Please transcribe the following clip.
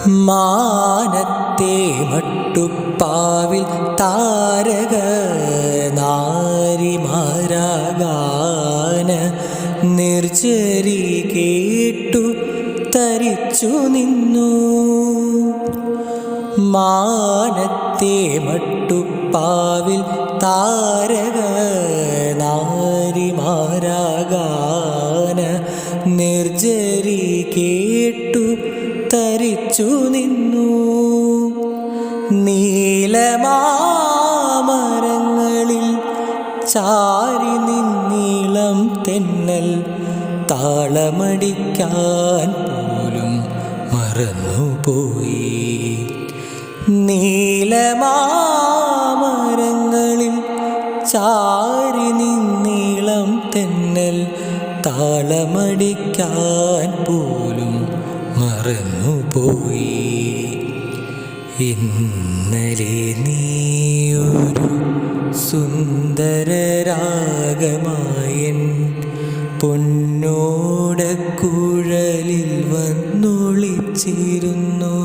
മാനത്തെ മട്ടുപ്പാവിൽ താരക നാരിമാരാഗാന നിർജരി കേട്ടു തരിച്ചു നിന്നു. മാനത്തെ മട്ടുപ്പാവിൽ താരക നാരിമാരാഗാന നിർജരി കേട്ടു തരിച്ചു നിന്നു. നീലമാമരങ്ങളിൽ ചാരി നിന്നീളം തെന്നൽ താളമടിക്കാൻ പോലും മറന്നുപോയി. നീലമാമരങ്ങളിൽ ചാരി നിന്നീളം തെന്നൽ താളമടിക്കാൻ പോലും മറന്നുപോയി. ഇന്നലെ നീയൊരു സുന്ദരരാഗമായൻ പൊന്നോടക്കുഴലിൽ വന്നൊളിച്ചിരുന്നു.